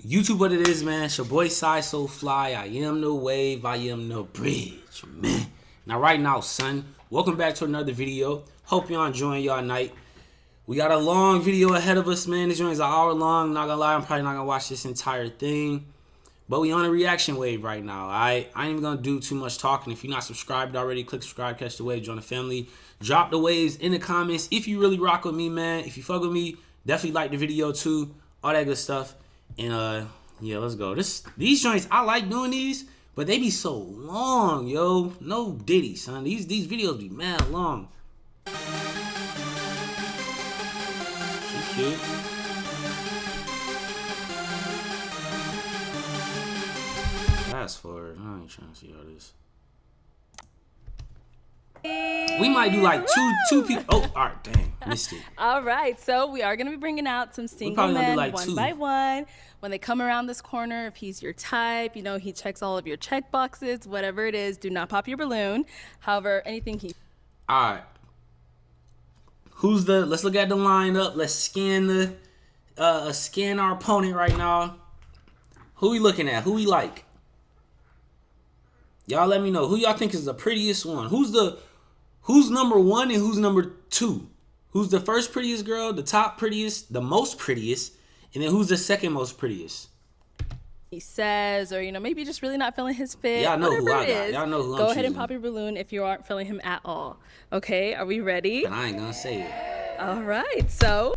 YouTube, what it is, man. It's your boy Sayysooflyy. I am the wave. I am the bridge, man. Now, right now, son, welcome back to another video. Hope y'all enjoying y'all night. We got a long video ahead of us, man. This joint is an hour long. Not gonna lie, I'm probably not gonna watch this entire thing. But we on a reaction wave right now. I ain't even gonna do too much talking. If you're not subscribed already, click subscribe, catch the wave, join the family. Drop the waves in the comments if you really rock with me, man. If you fuck with me, definitely like the video too. All that good stuff. And yeah, let's go. These joints, I like doing these, but they be so long, yo. No diddy, son. These videos be mad long. She cute. Fast forward. I ain't trying to see all this. We might do like two people. Oh, all right, dang, missed it. All right, so we are gonna be bringing out some single men like one by one. When they come around this corner, if he's your type, you know, he checks all of your check boxes, whatever it is, do not pop your balloon. However, anything he... All right. Let's look at the lineup. Let's scan scan our opponent right now. Who we looking at? Who we like? Y'all let me know. Who y'all think is the prettiest one? Who's number one and who's number two? Who's the first prettiest girl, the top prettiest, the most prettiest, and then who's the second most prettiest? He says, or, you know, maybe just really not feeling his fit. Y'all know who I got. Is, y'all know who I'm go ahead and choosing. pop your balloon if you aren't feeling him at all. Okay, are we ready? And I ain't gonna say it. All right, so...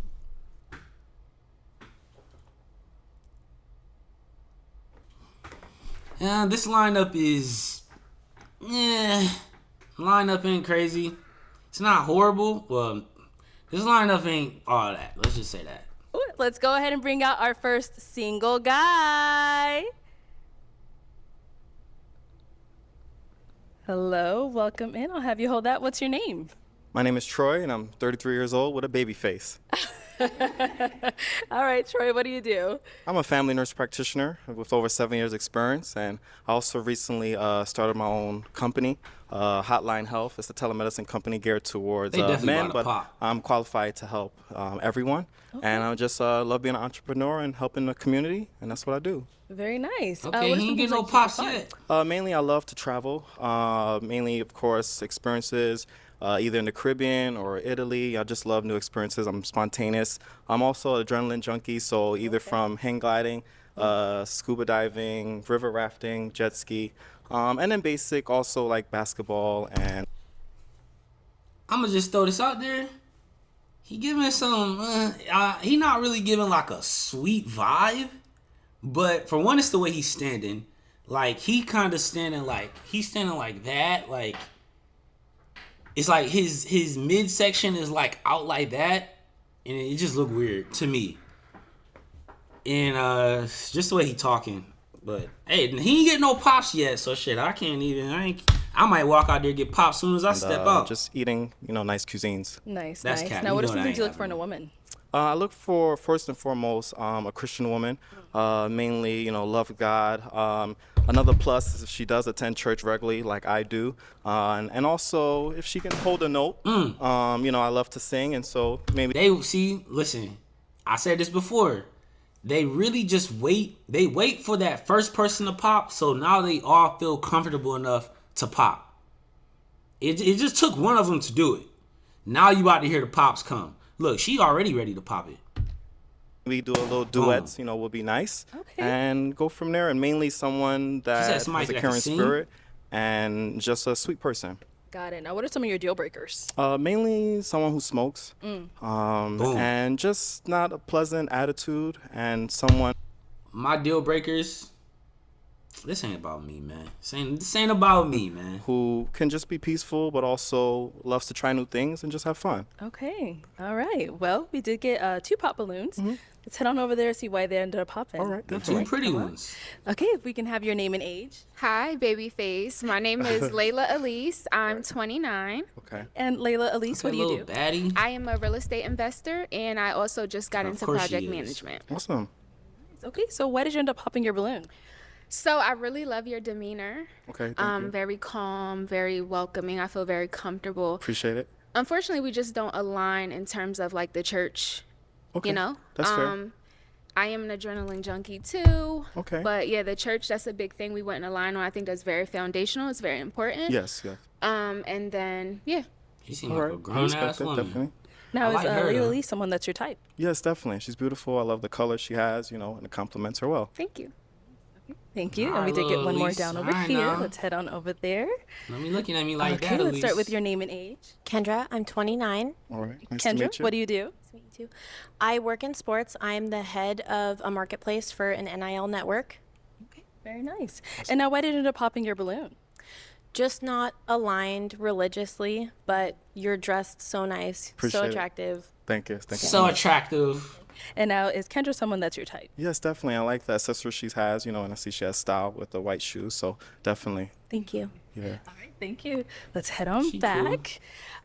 Yeah, this lineup is... lineup ain't crazy. It's not horrible. Well, this lineup ain't all that. Let's just say that. Let's go ahead and bring out our first single guy. Hello, welcome in. I'll have you hold that. What's your name? My name is Troy, and I'm 33 years old with a baby face. All right, Troy, what do you do? I'm a family nurse practitioner with over 7 years experience, and I also recently started my own company, Hotline Health. It's a telemedicine company geared towards men, but I'm qualified to help everyone. Okay. And I just love being an entrepreneur and helping the community, and that's what I do. Very nice. Okay, he ain't get no pops yet. Mainly, I love to travel. Mainly, of course, experiences. Either in the Caribbean or Italy. I just love new experiences. I'm spontaneous. I'm also an adrenaline junkie, so either from hang gliding, scuba diving, river rafting, jet ski, and then basic also like basketball. And I'm gonna just throw this out there. He giving some, he not really giving like a sweet vibe, but for one, it's the way he's standing. Like he kind of standing like, he's standing like that, like, it's like his midsection is like out like that, and it just look weird to me. And just the way he talking. But hey, he ain't get no pops yet, so shit, I might walk out there and get pops as soon as I step out. Just eating, you know, nice cuisines. Nice, That's nice. cat. Now, what are know some that things you ain't look for in a woman? I look for, first and foremost, a Christian woman, mainly, you know, love God. Another plus is if she does attend church regularly like I do. And also, if she can hold a note. You know, I love to sing, and so maybe... Listen, I said this before. They really just wait. They wait for that first person to pop, so now they all feel comfortable enough to pop. It just took one of them to do it. Now you about to hear the pops come. Look, she already ready to pop it. We do a little duets, you know, will be nice. Okay. And go from there. And mainly someone that has a caring spirit and just a sweet person. Got it. Now, what are some of your deal breakers? Mainly someone who smokes. And just not a pleasant attitude, and someone... My deal breakers... This ain't about me, man. This ain't about me, man. Who can just be peaceful, but also loves to try new things and just have fun. Okay. All right. Well, we did get 2 pop balloons. Let's head on over there and see why they ended up popping. All right. The 2 pretty ones. Okay, if we can have your name and age. Hi, babyface. My name is Layla Elise. I'm 29. Okay. And Layla Elise, what do you do? Baddie. I am a real estate investor, and I also just got into project management. Awesome. Okay, so why did you end up popping your balloon? So I really love your demeanor. Okay, thank you. Very calm, very welcoming. I feel very comfortable. Appreciate it. Unfortunately, we just don't align in terms of like the church, Okay. you know? That's fair. I am an adrenaline junkie too. Okay. But yeah, the church, that's a big thing we went in line on. I think that's very foundational. It's very important. Yes. And then, yeah. She seems All like right. a grown-ass woman. Definitely. Now, I like her, is though. Layla someone that's your type? Yes, definitely. She's beautiful. I love the color she has, and it complements her well. Thank you. Thank you. All And we right, did get little one more Elise. down over All right, here. now. Let's head on over there. Don't be looking at me like Okay, that, let's start Elise. with your name and age. Kendra, I'm 29. All right. Nice to Kendra, meet you. what do you do? Nice to meet you too. I work in sports. I'm the head of a marketplace for an NIL network. Very nice. And now, why did you end up popping your balloon? Just not aligned religiously, but you're dressed so nice, Appreciate so it. attractive. Thank you. Thank you. So attractive. And now, is Kendra someone that's your type? Yes, definitely. I like the accessory she has, and I see she has style with the white shoes. So definitely. Thank you. Yeah. All right, thank you. Let's head on She back.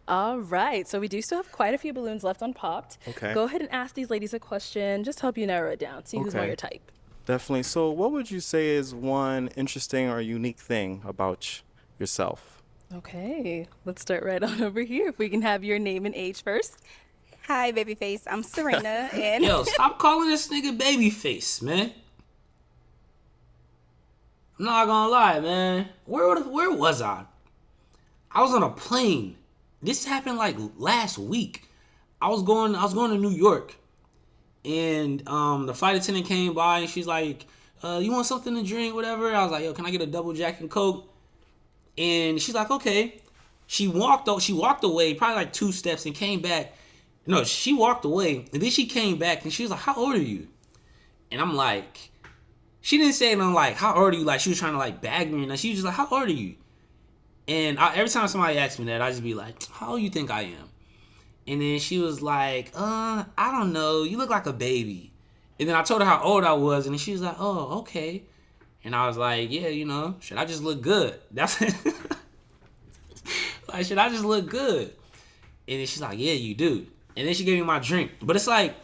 All right, so we do still have quite a few balloons left unpopped. Okay. Go ahead and ask these ladies a question. Just help you narrow it down. See who's more Okay. your type. Definitely. So what would you say is one interesting or unique thing about yourself? Okay, let's start right on over here. If we can have your name and age first. Hi, babyface. I'm Serena, and Yo, stop calling this nigga babyface, man. I'm not gonna lie, man. Where was I? I was on a plane. This happened like last week. I was going to New York, and the flight attendant came by and she's like, "You want something to drink, whatever?" I was like, "Yo, can I get a double Jack and Coke?" And she's like, "Okay." She walked away probably like 2 steps and came back. No, she walked away and then she came back and she was like, "How old are you?" And I'm like, she didn't say nothing like, "How old are you?" Like she was trying to like bag me, and she was just like, "How old are you?" And every time somebody asks me that, I just be like, "How old you think I am?" And then she was like, I don't know. You look like a baby." And then I told her how old I was, and then she was like, "Oh, okay." And I was like, "Yeah, should I just look good?" That's like, should I just look good? And then she's like, "Yeah, you do." And then she gave me my drink. But it's like,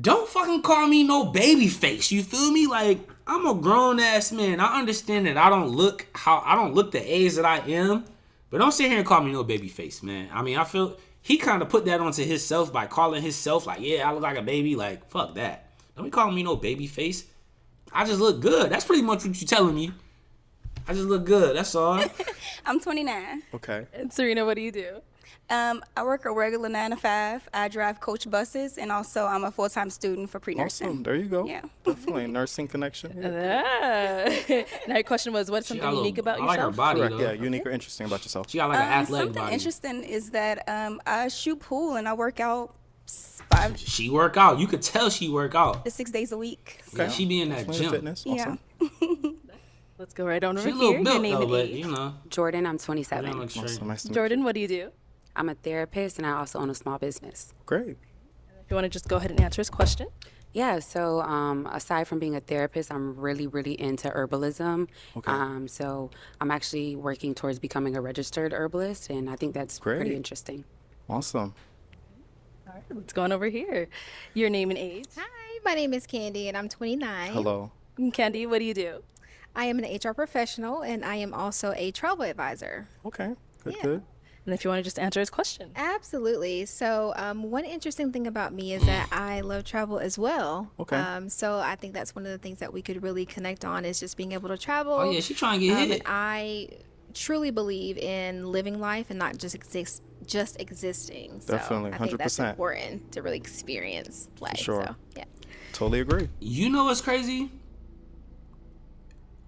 don't fucking call me no baby face. You feel me? Like, I'm a grown ass man. I understand that I don't look the age that I am. But don't sit here and call me no baby face, man. I mean, I feel he kind of put that onto himself by calling himself like, "Yeah, I look like a baby." Like, fuck that. Don't be calling me no baby face. I just look good. That's pretty much what you're telling me. I just look good. That's all. I'm 29. Okay. And Serena, what do you do? I work a regular 9 to 5. I drive coach buses, and also I'm a full-time student for pre-nursing. Awesome. There you go. Yeah. Definitely. Nursing connection. Yeah. Now your question was, what's something unique about I like her yourself? body, Correct. though. Yeah. Unique or interesting about yourself. She got like an athletic Something body. interesting is that I shoot pool, and I work out 5 She work out. You could tell she work out. to 6 days a week. Yeah, she be in that Definitely gym. fitness. Yeah. Awesome. Let's go right on over She a here. little Your built name though, and but age. Jordan, I'm she 27. don't look straight. Awesome. Nice to meet Jordan, what do you do? I'm a therapist and I also own a small business. you. Great. If you want to just go ahead and answer his question. Yeah, so aside from being a therapist, I'm really, really into herbalism. Okay. So I'm actually working towards becoming a registered herbalist, and I think that's pretty Great. interesting. Awesome. All right, let's go on over here. Your name and age. Hi, my name is Candy and I'm 29. Hello. Candy, what do you do? I am an HR professional and I am also a travel advisor. Okay. Good. Yeah. Good. And if you want to just answer his question. Absolutely. So, one interesting thing about me is that I love travel as well. Okay. So I think that's one of the things that we could really connect on is just being able to travel. Oh yeah, she trying to get And hit. I truly believe in living life and not just existing. So Definitely, I think that's 100%. important to really experience life. sure. So, yeah. Totally agree. You know what's crazy?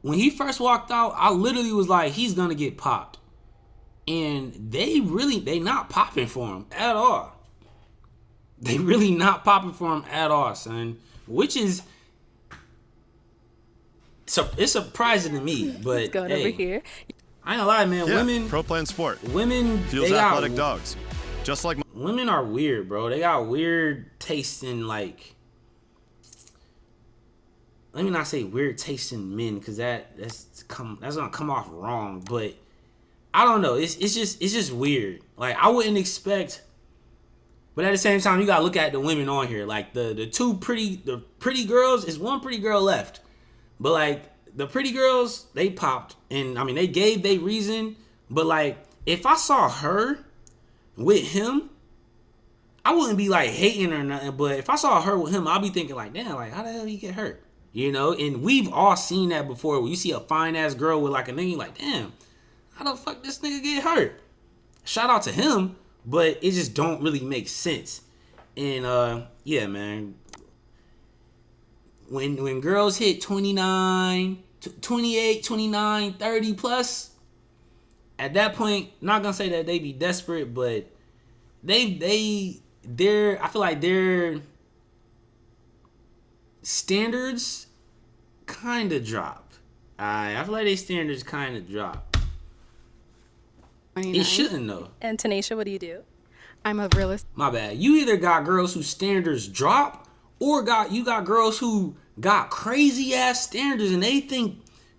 When he first walked out, I literally was like, he's gonna get popped. And they not popping for him at all. They really not popping for him at all, son. Which is it's surprising to me, but Going hey, over here. I ain't gonna lie, man. Yeah, Women, Pro Plan Sport. women, Fuels they got athletic dogs. Just like women are weird, bro. They got weird taste in like. Let me not say weird taste in men, because that's gonna come off wrong. But I don't know. It's just weird. Like I wouldn't expect. But at the same time, you gotta look at the women on here. Like the pretty girls is one pretty girl left, but like the pretty girls they popped, and I mean they gave their reason. But like if I saw her with him, I wouldn't be like hating or nothing, but if I saw her with him, I'll be thinking like, damn, like how the hell he get hurt? You know, and we've all seen that before. When you see a fine ass girl with like a nigga, you like, damn, how the fuck this nigga get hurt? Shout out to him, but it just don't really make sense. And yeah, man. When girls hit 29, 28, 29, 30 plus, at that point, not gonna say that they be desperate, but they're I feel like their standards kind of drop. I feel like their standards kind of drop. 29. It shouldn't though. And Tanisha, what do you do? I'm a realist. My bad. You either got girls whose standards drop, or you got girls who got crazy ass standards, and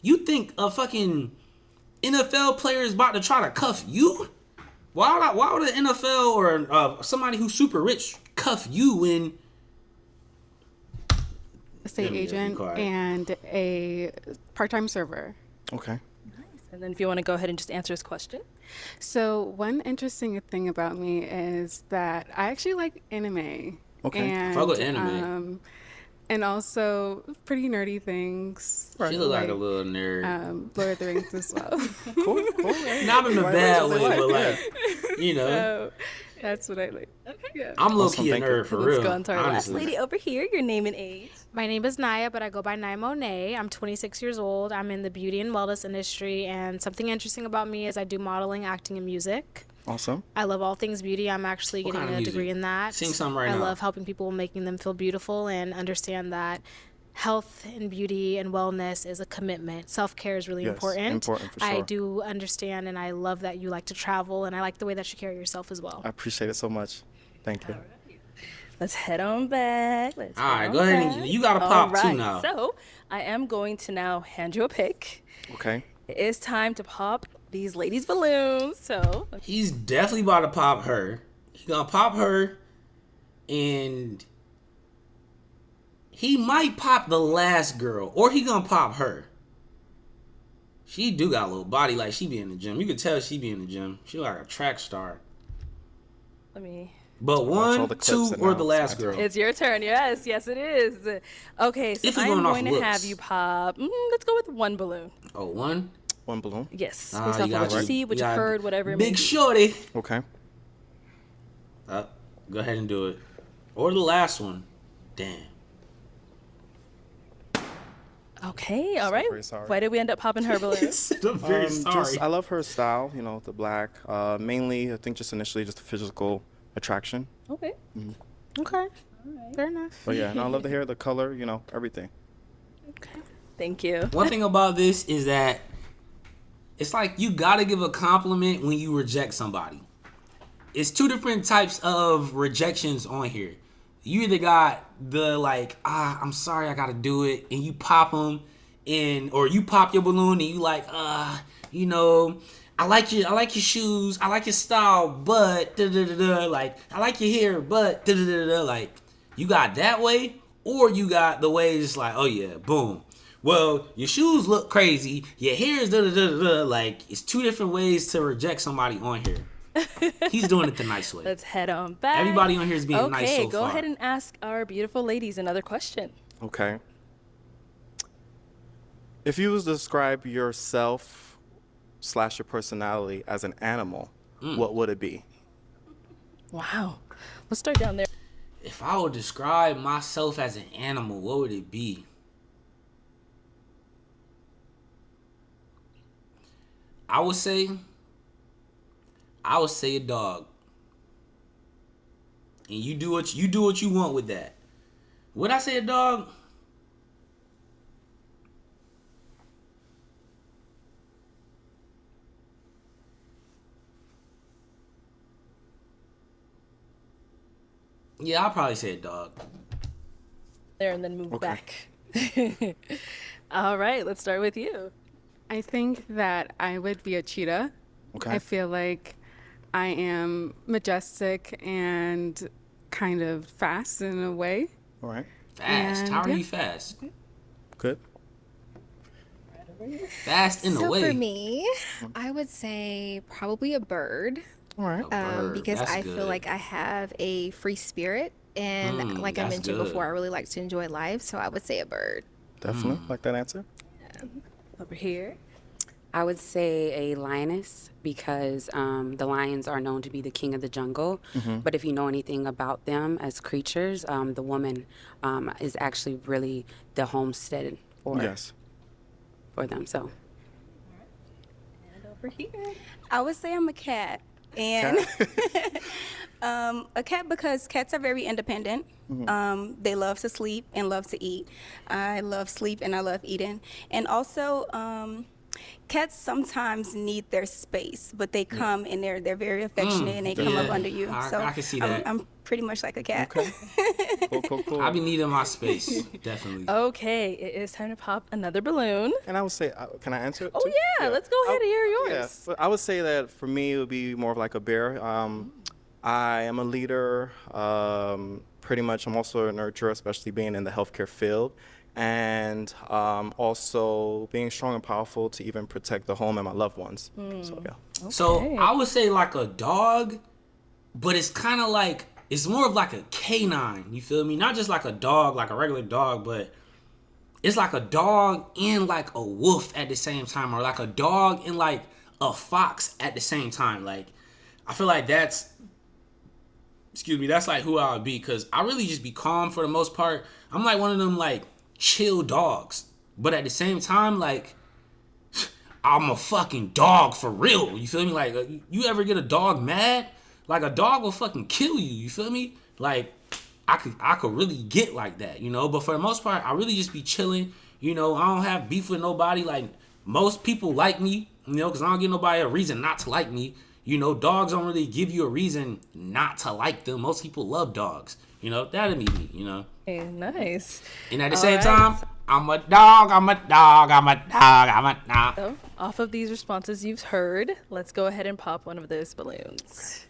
you think a fucking NFL player is about to try to cuff you. Why would an NFL or somebody who's super rich cuff you when Estate agent and a part-time server. Okay. And then if you want to go ahead and just answer his question. So one interesting thing about me is that I actually like anime. Okay. And, Fuck with anime. And also pretty nerdy things. She look like a little nerd. Lord of the Rings as well. Cool. Not in a bad way, but like, you know. So that's what I like. Yeah. I'm low Awesome, key a thank you. nerd for Let's real. go on to our last honestly. lady over here. Your name and age. My name is Naya, but I go by Naya Monet. I'm 26 years old. I'm in the beauty and wellness industry, and something interesting about me is I do modeling, acting, and music. Awesome. I love all things beauty. I'm actually What getting kind of a degree music? in that. Sing something right I now. love helping people, making them feel beautiful, and understand that health and beauty and wellness is a commitment. Self-care is really Yes, important. important for I sure. do understand, and I love that you like to travel, and I like the way that you carry yourself as well. I appreciate it so much. Thank you. Let's head on back. All right, go ahead and you gotta pop too now. So I am going to now hand you a pick. Okay. It is time to pop these ladies' balloons. So He's definitely about to pop her. He gonna pop her, and he might pop the last girl, or he gonna pop her. She do got a little body, like she be in the gym. You can tell she be in the gym. She like a track star. let me. But all one, the clips two, and or now the it's last my girl. It's your turn. Yes, yes, it is. Okay, so If we're I'm going off going to looks. have you pop. Let's go with one balloon. Oh, one. One balloon. Yes, Ah, based you off of got what you you. see, what You you got heard, whatever. It may Big be. shorty. Okay. Go ahead and do it. Or the last one. Damn. Okay, all right. very sorry. Why did we end up popping her balloons? I'm very Just, I love her style, you know, the black. Mainly, I think just initially just the physical attraction. Okay. Okay. Fair enough. But yeah, and I love the hair, the color, you know, everything. Okay. Thank you. One thing about this is that it's like you gotta give a compliment when you reject somebody. It's two different types of rejections on here. You either got the like, I'm sorry, I gotta do it, and you pop them, or you pop your balloon and you like, you know, I like your shoes, I like your style, but like I like your hair, but like you got that way, or you got the way it's like, oh yeah, boom. Well, your shoes look crazy, your hair is like it's two different ways to reject somebody on here. He's doing it the nice way. Let's head on back. Everybody on here is being okay, nice so go far. ahead and ask our beautiful ladies another question. Okay. If you was to describe yourself / your personality as an animal, what would it be? Wow. Let's start down there. If I would describe myself as an animal, what would it be? I would say a dog. And you do what you want with that. Would I say a dog? Yeah, I'll probably say a dog. There and then move Okay. back. All right, let's start with you. I think that I would be a cheetah. Okay. I feel like I am majestic and kind of fast in a way. All right. Fast. And How are yeah. you fast? Good. Fast in a So way. for me, I would say probably a bird, All right. Bird. Because That's I good. feel like I have a free spirit. And like I that's mentioned good. before, I really like to enjoy life. So I would say a bird. Definitely like that answer. Over here. I would say a lioness because the lions are known to be the king of the jungle. But if you know anything about them as creatures, the woman is actually really the homestead for Yes. for them. So And over here. I would say I'm a cat. And a cat because cats are very independent. They love to sleep and love to eat. I love sleep and I love eating. And also, cats sometimes need their space, but they come and they're very affectionate and they come up under you. I can see I'm, that. I'm pretty much like a cat. Cool. I be needing my space, definitely. Okay, it is time to pop another balloon. And I would say, can I answer it? Oh too? yeah, let's go ahead and hear yours. Yeah, but I would say that for me, it would be more of like a bear. I am a leader. Pretty much, I'm also a nurturer, especially being in the healthcare field. And also being strong and powerful to even protect the home and my loved ones. So, yeah. So I would say like a dog, but it's kind of like, it's more of like a canine, you feel me? Not just like a dog, like a regular dog, but it's like a dog and like a wolf at the same time, or like a dog and like a fox at the same time. Like, I feel like that's like who I would be, because I really just be calm for the most part. I'm like one of them like chill dogs, but at the same time, like, I'm a fucking dog for real. You feel me? Like, you ever get a dog mad? Like, a dog will fucking kill you. You feel me? Like, I could really get like that, you know? But for the most part, I really just be chilling. You know, I don't have beef with nobody. Like, most people like me, you know, because I don't give nobody a reason not to like me. You know, dogs don't really give you a reason not to like them. Most people love dogs. You know, that'd be me, you know? Hey, nice. And at the same time, I'm a dog, I'm a dog, I'm a dog, I'm a dog. So, off of these responses you've heard, let's go ahead and pop one of those balloons.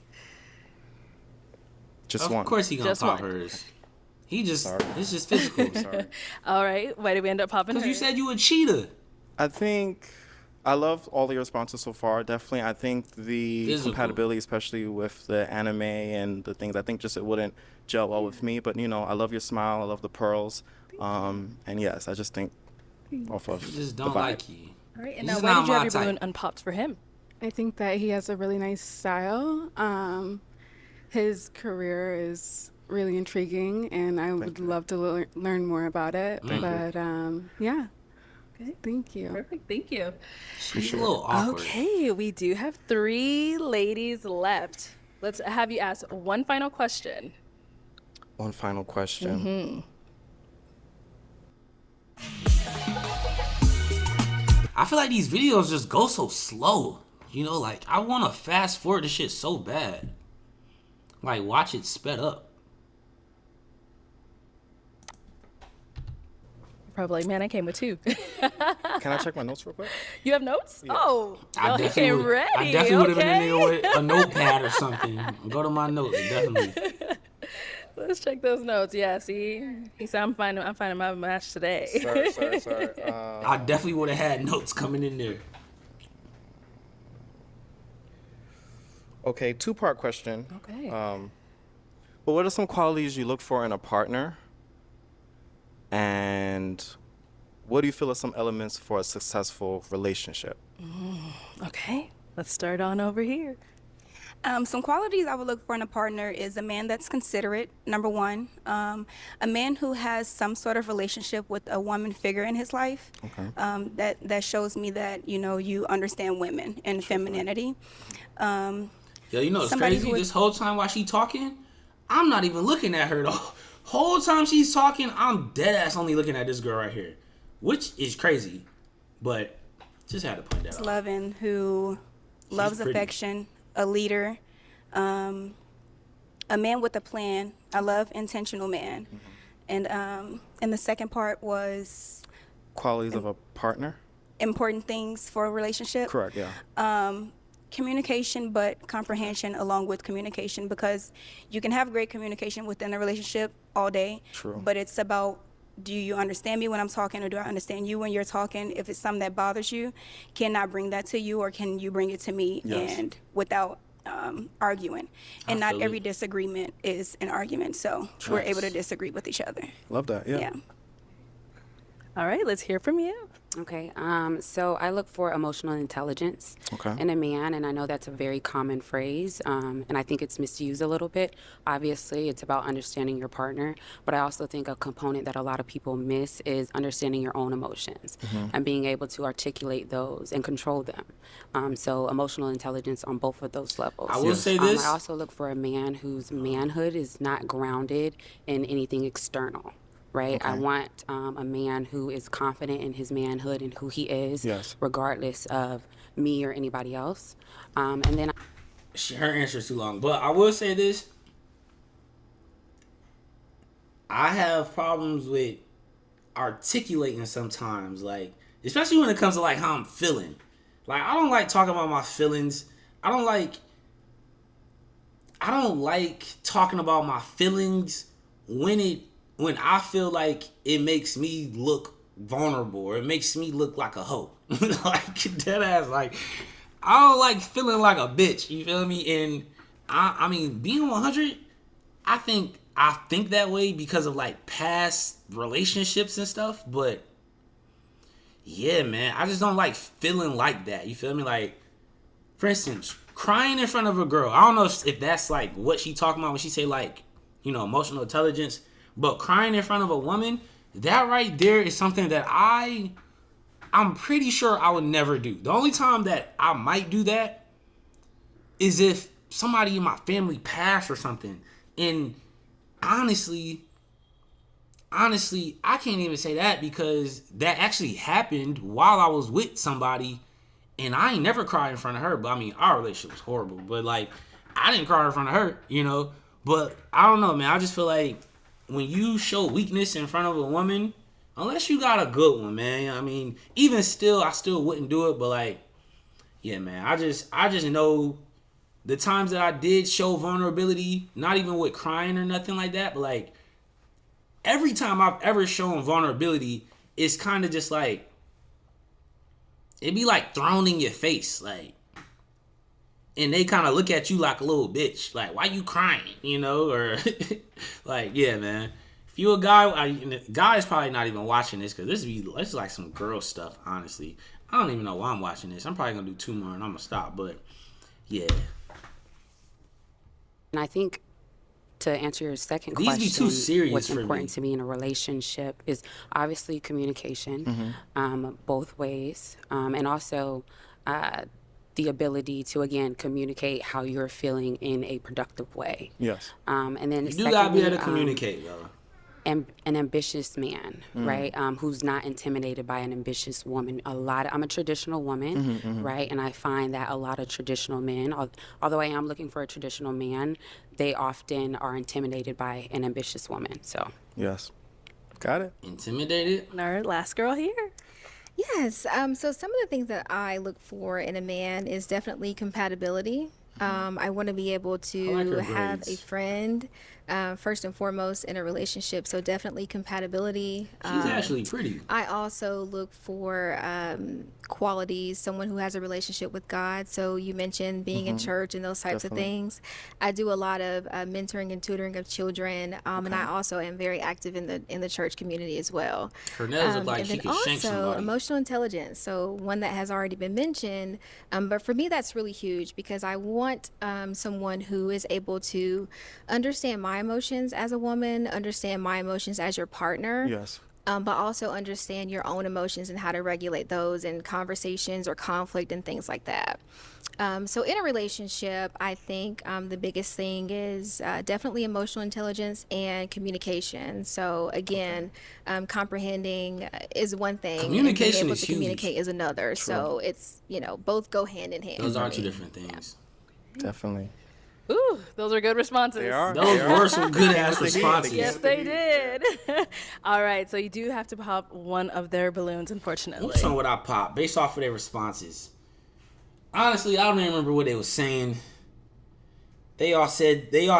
Just one. Of course he gonna Just pop one. hers. It's just physical. Sorry. All right, why did we end up popping Because you hers? said you a cheetah. I think I love all the responses so far. Definitely, I think the Physical. compatibility, especially with the anime and the things, I think just it wouldn't gel well with me. But you know, I love your smile. I love the pearls. And yes, I just think off of I just the don't vibe. like you. All right, and He's now why not did you have my your type. balloon unpopped for him? I think that he has a really nice style. His career is really intriguing, and I would love to learn more about it. But yeah. Okay. Thank you. Perfect, thank you. She's a little awkward. Okay, we do have 3 ladies left. Let's have you ask one final question. One final question. I feel like these videos just go so slow. You know, like, I want to fast forward this shit so bad. Like, watch it sped up. Probably like, man, I came with 2. Can I check my notes real quick? You have notes? Oh, I y'all definitely came would ready. have been in there with a notepad or something. Go to my notes, definitely. Let's check those notes. Yeah, see, he said I'm finding my match today. Sorry. I definitely would have had notes coming in there. Okay, 2-part question. Okay. But what are some qualities you look for in a partner? And what do you feel are some elements for a successful relationship? Okay, let's start on over here. Some qualities I would look for in a partner is a man that's considerate, number one. A man who has some sort of relationship with a woman figure in his life. Okay. That shows me that, you know, you understand women and femininity. Yo, you know it's Somebody crazy? who would- This whole time while she talking, I'm not even looking at her the whole time she's talking. I'm dead ass only looking at this girl right here, which is crazy, but just had to point that out. Loving, who loves pretty. affection, a leader, a man with a plan. I love intentional man. And the second part was Qualities of a partner? important things for a relationship. Correct, yeah. Communication, but comprehension along with communication, because you can have great communication within a relationship all day. True. But it's about, do you understand me when I'm talking, or do I understand you when you're talking? If it's something that bothers you, can I bring that to you, or can you bring it to me? Yes. And without arguing, and not feel every it. disagreement is an argument. So we're able to disagree with each other. Love that. Yeah. Yeah. All right, let's hear from you. Okay, so I look for emotional intelligence Okay. in a man, and I know that's a very common phrase, and I think it's misused a little bit. Obviously, it's about understanding your partner, but I also think a component that a lot of people miss is understanding your own emotions and being able to articulate those and control them. So emotional intelligence on both of those levels. I will say this. I also look for a man whose manhood is not grounded in anything external. Right, I want a man who is confident in his manhood and who he is, regardless of me or anybody else. And then Her answer is too long, but I will say this. I have problems with articulating sometimes, like, especially when it comes to like how I'm feeling. Like, I don't like talking about my feelings. I don't like talking about my feelings when I feel like it makes me look vulnerable or it makes me look like a hoe. Like, dead ass, like, I don't like feeling like a bitch, you feel me? And I mean, being 100, I think that way because of like past relationships and stuff, but yeah, man, I just don't like feeling like that, you feel me? Like, for instance, crying in front of a girl, I don't know if that's like what she talking about when she say like, you know, emotional intelligence. But crying in front of a woman, that right there is something that I'm pretty sure I would never do. The only time that I might do that is if somebody in my family passed or something. And honestly, I can't even say that because that actually happened while I was with somebody, and I ain't never cried in front of her. But I mean, our relationship was horrible. But like, I didn't cry in front of her, you know. But I don't know, man. I just feel like when you show weakness in front of a woman, unless you got a good one, man. I mean, even still, I still wouldn't do it. But like, yeah, man. I just know the times that I did show vulnerability, not even with crying or nothing like that, but like every time I've ever shown vulnerability, it's kind of just like, it'd be like thrown in your face, like, and they kind of look at you like a little bitch, like, why you crying, you know, or like, yeah, man. If you a guy, guy's probably not even watching this because this is like some girl stuff, honestly. I don't even know why I'm watching this. I'm probably gonna do 2 more and I'm gonna stop, but yeah. And I think to answer your second These question, be too serious what's for important me. to me in a relationship is obviously communication, both ways, and also the ability to, again, communicate how you're feeling in a productive way. Yes. And then You do gotta be able to secondly, communicate, though. an ambitious man, right? Who's not intimidated by an ambitious woman. I'm a traditional woman, right? And I find that a lot of traditional men, although I am looking for a traditional man, they often are intimidated by an ambitious woman. So Yes. Got it. Intimidated? Our last girl here. Yes. So some of the things that I look for in a man is definitely compatibility. I want to be able to like her have a braids. friend, first and foremost, in a relationship. So definitely compatibility. She's actually pretty. I also look for qualities, someone who has a relationship with God. So you mentioned being in church and those types of things. I do a lot of mentoring and tutoring of children, and I also am very active in the church community as well. Her nails look like and she then could shank also somebody. emotional intelligence. So one that has already been mentioned, but for me that's really huge because I want someone who is able to understand my emotions as a woman, understand my emotions as your partner. Yes. But also understand your own emotions and how to regulate those in conversations or conflict and things like that. So in a relationship, I think the biggest thing is definitely emotional intelligence and communication. So again, comprehending is one thing. Communication and being able is to huge. communicate is another. So it's, both go hand in hand. Those for are me. 2 different things. Definitely. Ooh, those are good responses. They are. Those were some good ass Yes, they did. responses. Yes, they did. All right, so you do have to pop one of their balloons, unfortunately. Which one would I pop based off of their responses? Honestly, I don't even remember what they was saying. They all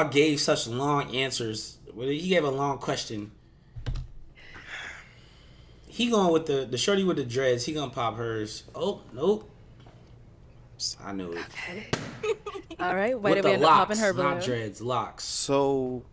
gave such long answers. He gave a long question. He going with the shorty with the dreads. He gonna pop hers. Oh, nope. I knew it. Okay. All right, why With did we the end up popping locks, her balloon? not dreads, locks. So,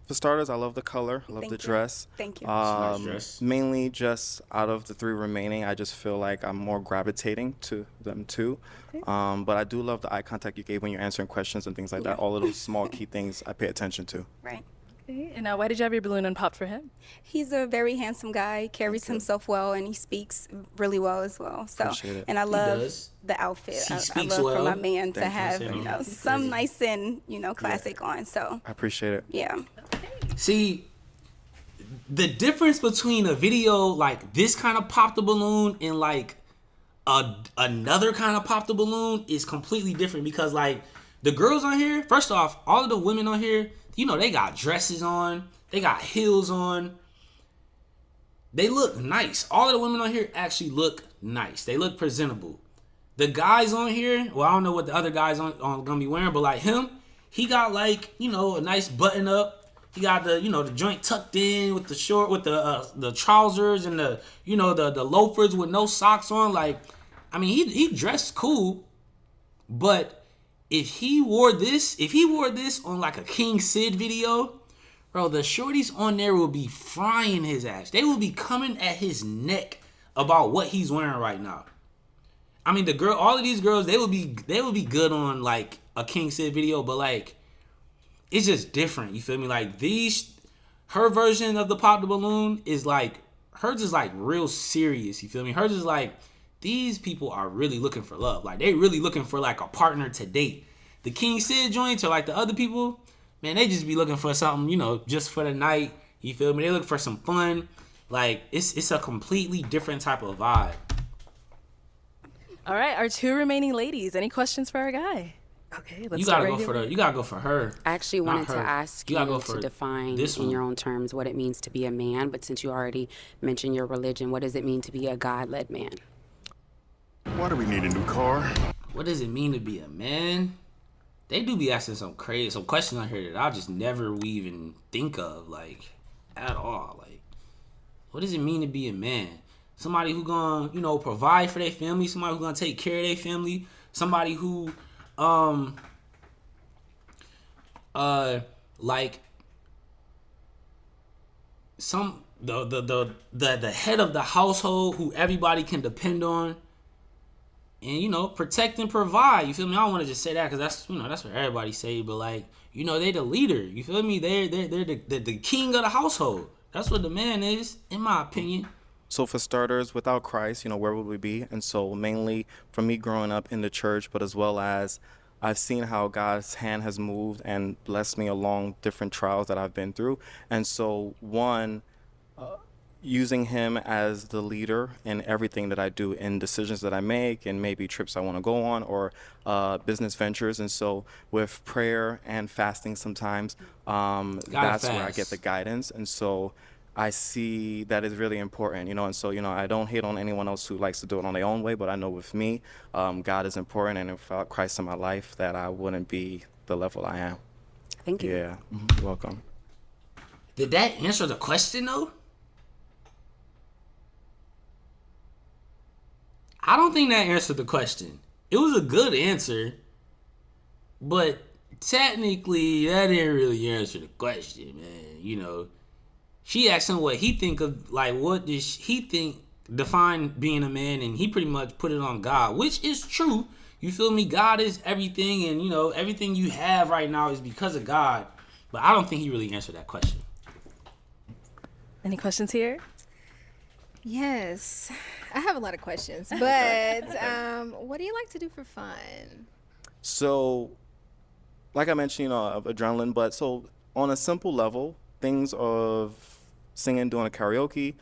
for starters, I love the color. I love Thank the you. dress. Thank you. Nice dress. Mainly just out of the 3 remaining, I just feel like I'm more gravitating to them too. But I do love the eye contact you gave when you're answering questions and things like that. All of those small key things I pay attention to. Right. Okay, and now why did you have your balloon unpopped for him? He's a very handsome guy, carries himself well, and he speaks really well as well. So, Appreciate it. and I love does. the outfit. He I speaks love for my well. man to Thank you. have, Thank you. some nice and, classic on. So, I appreciate it. yeah. See, the difference between a video like this kind of pop the balloon and like another kind of pop the balloon is completely different, because like the girls on here, first off, all of the women on here, they got dresses on, they got heels on, they look nice. All of the women on here actually look nice. They look presentable. The guys on here, well, I don't know what the other guys on gonna be wearing, but like him, he got like a nice button up. He got the the joint tucked in with the short, with the trousers and the the loafers with no socks on. Like, I mean, he dressed cool, but if he wore this on like a King Sid video, bro, the shorties on there will be frying his ass. They will be coming at his neck about what he's wearing right now. I mean, all of these girls, they would be good on like a King Sid video, but like, it's just different. You feel me? Like her version of the pop the balloon is like, hers is like real serious. You feel me? Hers is like, these people are really looking for love. Like, they really looking for like a partner to date. The King Sid joints, or like the other people, man, they just be looking for something, just for the night. You feel me? They look for some fun. Like, it's a completely different type of vibe. All right, our 2 remaining ladies. Any questions for our guy? Okay, let's You start gotta right go for here. you gotta go for her. I actually not wanted to her. ask You you gotta go for to define this in one. your own terms what it means to be a man, but since you already mentioned your religion, what does it mean to be a God-led man? Why do we need a new car? What does it mean to be a man? They do be asking some questions on here that I just never even think of, like, at all. Like, what does it mean to be a man? Somebody who gonna, provide for their family, somebody who gonna take care of their family, somebody who, like, the head of the household who everybody can depend on. And, protect and provide. You feel me? I don't want to just say that because that's what everybody say. But like, they the leader. You feel me? They're the king of the household. That's what the man is, in my opinion. So for starters, without Christ, where would we be? And so mainly for me growing up in the church, but as well as I've seen how God's hand has moved and blessed me along different trials that I've been through. And so using him as the leader in everything that I do, in decisions that I make, and maybe trips I want to go on, or business ventures. And so with prayer and fasting sometimes, that's where I get the guidance. And so I see that is really important, and so, I don't hate on anyone else who likes to do it on their own way, but I know with me, God is important, and without Christ in my life, that I wouldn't be the level I am. Thank you. Yeah, You're welcome. Did that answer the question, though? I don't think that answered the question. It was a good answer, but technically, that didn't really answer the question, man. She asked him what he think of, like, what does he think define being a man, and he pretty much put it on God, which is true. You feel me? God is everything, and, everything you have right now is because of God. But I don't think he really answered that question. Any questions here? Yes, I have a lot of questions, but what do you like to do for fun? So, like I mentioned, of adrenaline, but so on a simple level, things of singing, doing a karaoke,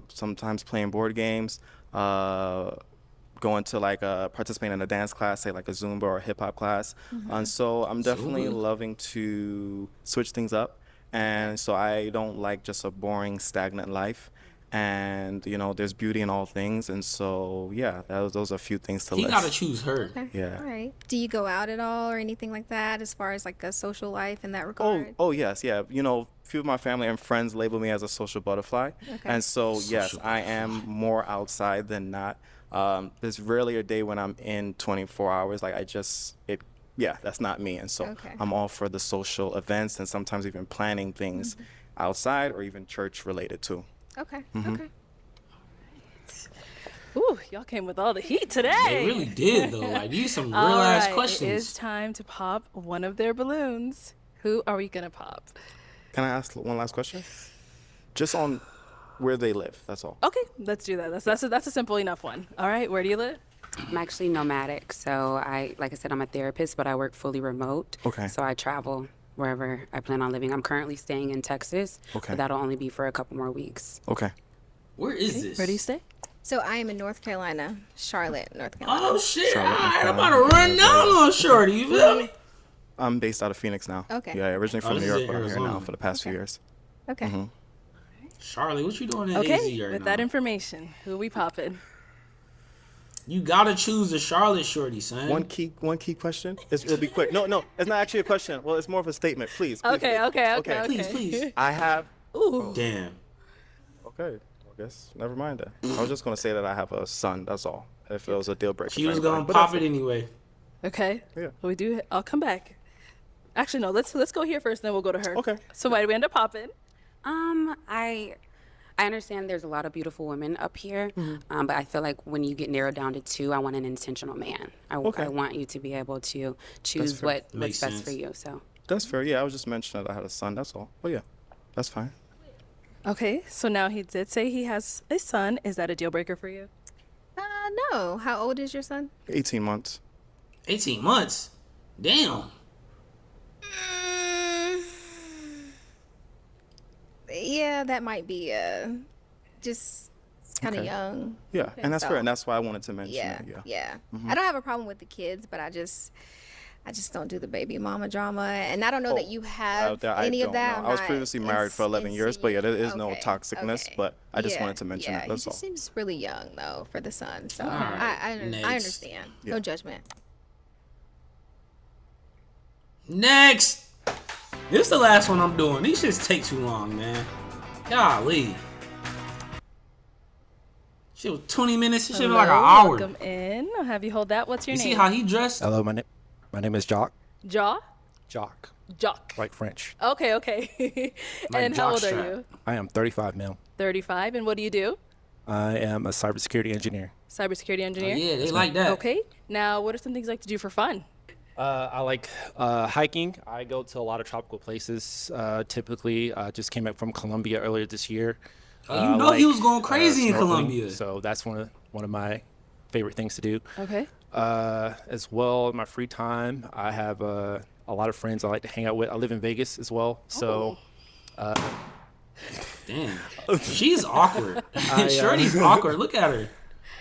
sometimes playing board games, going to participating in a dance class, say like a Zumba or a hip hop class. And so I'm definitely loving to switch things up. And so I don't like just a boring, stagnant life. And, there's beauty in all things. And so, yeah, those are a few things to list. He got to choose her. Okay. Yeah. All right. Do you go out at all or anything like that as far as like a social life in that regard? Oh, yes, yeah. A few of my family and friends label me as a social butterfly. Okay. And so, yes, I am more outside than not. There's rarely a day when I'm in 24 hours. Like, it yeah, that's not me. And so Okay. I'm all for the social events and sometimes even planning things outside or even church related too. Okay. Mm-hmm. Okay. Ooh, y'all came with all the heat today. They really did though. Like these some real All ass right, questions. it is time to pop one of their balloons. Who are we gonna pop? Can I ask one last question? Just on where they live, that's all. Okay, let's do that. That's a simple enough one. All right, where do you live? I'm actually nomadic, so like I said, I'm a therapist, but I work fully remote. Okay. So I travel wherever I plan on living. I'm currently staying in Texas, Okay. but that'll only be for a couple more weeks. Okay. Where is this? Where do you stay? So I am in North Carolina, Charlotte, North Carolina. Oh shit! Charlotte, All right, I'm North about to run down on Shorty. You feel me? I'm based out of Phoenix now. Okay. Yeah, originally from this New is York, in but I'm here Arizona. now for the past few years. Okay. Charlotte, what you doing in Okay, AZ right with now? that information, who we popping? You gotta choose a Charlotte Shorty, son. One key question. It'll be quick. No, it's not actually a question. Well, it's more of a statement. Please. Okay. Please. I have. Ooh. Damn. Okay. I guess never mind that. I was just gonna say that I have a son. That's all. If it was a deal breaker. She for was anybody. gonna But pop that's it anyway. Okay. Yeah. We do. I'll come back. Actually, no. Let's go here first, then we'll go to her. Okay. So why do we end up popping? I understand there's a lot of beautiful women up here, but I feel like when you get narrowed down to two, I want an intentional man. I want you to be able to choose fair. what's Makes best sense. for you. So That's fair. Yeah, I was just mentioning that I had a son. That's all. But yeah, that's fine. Okay. So now he did say he has a son. Is that a deal breaker for you? No. How old is your son? 18 months. 18 months. Damn. Yeah, that might be just kind of Okay. young. Yeah, and that's so- fair, and that's why I wanted to mention Yeah, it. yeah. I don't have a problem with the kids, but I just don't do the baby mama drama, and I don't know that you have any of that. know. I was previously married for 11 years, but yeah, there is no Okay, toxicness. okay. But I just Yeah, wanted to mention yeah, it. That's he all. just seems really young though for the son, so right, I next. understand. Yeah. No judgment. Next. This is the last one I'm doing. These shits take too long, man. Golly. Shit was 20 minutes. This shit was like an Hello, hour. Welcome in. I'll have you hold that. What's your You name? see how he dressed? Hello, my name is Jock. Jaw? Jock, Jock. like French. Okay. Like And how old jockstrap. are you? I am 35 male. 35. And what do you do? I am a cybersecurity engineer. Cybersecurity Oh, engineer? yeah, they like that. Okay. Now, what are some things you like to do for fun? I like hiking. I go to a lot of tropical places. Typically, just came back from Colombia earlier this year. Oh, you know he was going crazy in snorkeling, Colombia. So that's one of my favorite things to do. Okay. As well, in my free time, I have a lot of friends I like to hang out with. I live in Vegas as well, so Damn. She's awkward. Shorty's awkward. Look at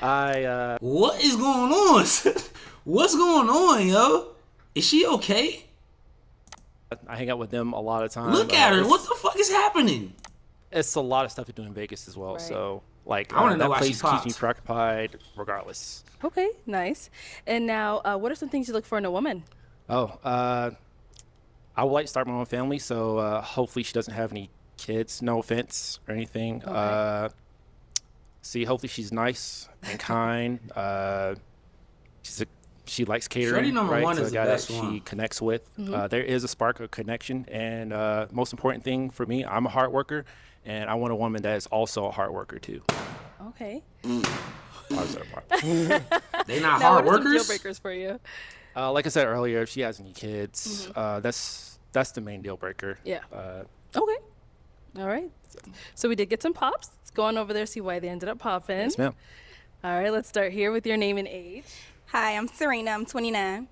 her. What is going on? What's going on, yo? Is she okay? I hang out with them a lot of times. Look at her. What the fuck is happening? It's a lot of stuff to do in Vegas as well. Right. So, like, I wanna know that why she place keeps me pops. preoccupied regardless. Okay. Nice. And now, what are some things you look for in a woman? I would like to start my own family, so hopefully she doesn't have any kids. No offense or anything. Okay. Hopefully she's nice and kind. She likes catering. Shorty number right? one to is a the guy best that she one. connects with. There is a spark of connection, and most important thing for me, I'm a hard worker, and I want a woman that is also a hard worker too. Okay. How's that part? They not Now, hard what are some deal workers? breakers for you? Like I said earlier, if she has any kids, that's the main deal breaker. Yeah. Okay. All right. So we did get some pops. Let's go on over there, see why they ended up popping. Yes, ma'am. All right. Let's start here with your name and age. Hi, I'm Serena. I'm 29.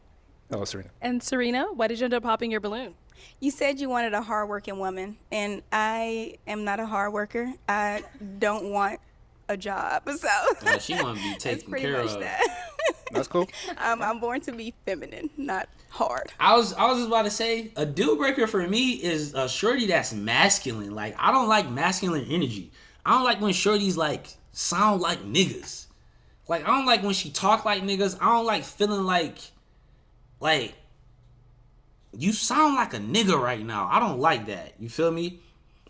Hello, Serena. And Serena, why did you end up popping your balloon? You said you wanted a hardworking woman, and I am not a hard worker. I don't want a job, so She want to be that's taken pretty care much of. that. That's cool. I'm born to be feminine, not hard. I was just about to say a deal breaker for me is a shorty that's masculine. Like I don't like masculine energy. I don't like when shorties like sound like niggas. Like I don't like when she talk like niggas. I don't like feeling like you sound like a nigga right now. I don't like that. You feel me?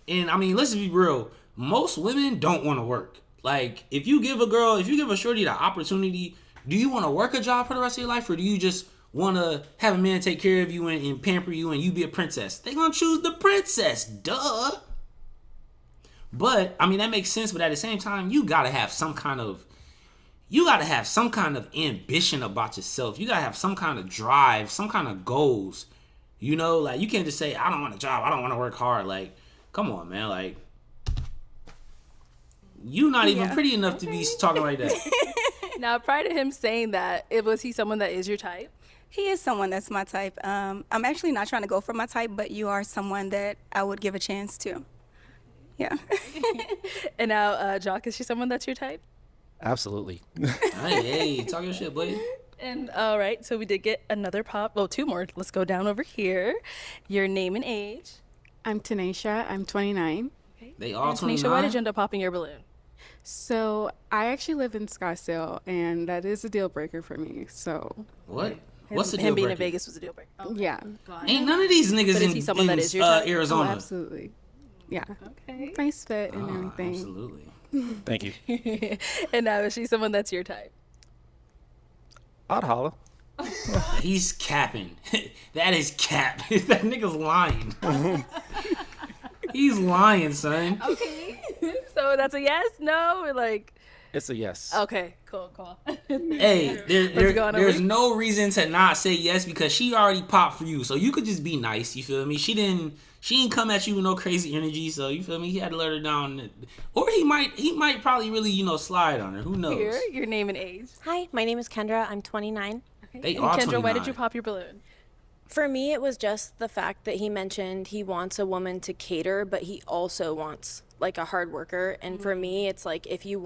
And I mean, let's be real. Most women don't want to work. Like if you give a shorty the opportunity, do you want to work a job for the rest of your life, or do you just want to have a man take care of you and pamper you and you be a princess? They gonna choose the princess, duh. But I mean that makes sense. But at the same time, you gotta have some kind of ambition about yourself. You gotta have some kind of drive, some kind of goals. You know, like you can't just say I don't want a job, I don't want to work hard. Like, come on, man. Like, you not even pretty enough to be talking like that. Now, prior to him saying that, was he someone that is your type? He is someone that's my type. I'm actually not trying to go for my type, but you are someone that I would give a chance to. Yeah. And now, Jock, is she someone that's your type? Absolutely. Hey, talk your shit, buddy. And all right, so we did get another pop. Oh, two more. Let's go down over here. Your name and age. I'm Tanisha. I'm 29. Okay. They all and 29. Tanisha, why did you end up popping your balloon? So I actually live in Scottsdale, and that is a deal breaker for me. So what? What's the deal Him being breaker? in Vegas was a deal breaker. Okay. yeah. Ain't none of these niggas But is he someone that is your type? Arizona. Oh, absolutely. Yeah. Okay. Nice fit and everything. Absolutely. Thank you. And now, is she someone that's your type? I'd holla. He's capping. That is cap. That nigga's lying. He's lying, son. Okay. So that's a yes, no, or like. It's a yes. Okay, cool. Hey, there's no reason to not say yes because she already popped for you. So you could just be nice, you feel me? She didn't come at you with no crazy energy, so you feel me? He had to let her down. Or he might probably really, slide on her. Who knows? Here, your name and age. Hi, my name is Kendra. I'm 29. Okay. They And are Kendra, why did 29. you pop your balloon? For me, it was just the fact that he mentioned he wants a woman to cater, but he also wants like a hard worker. And for me, it's like if you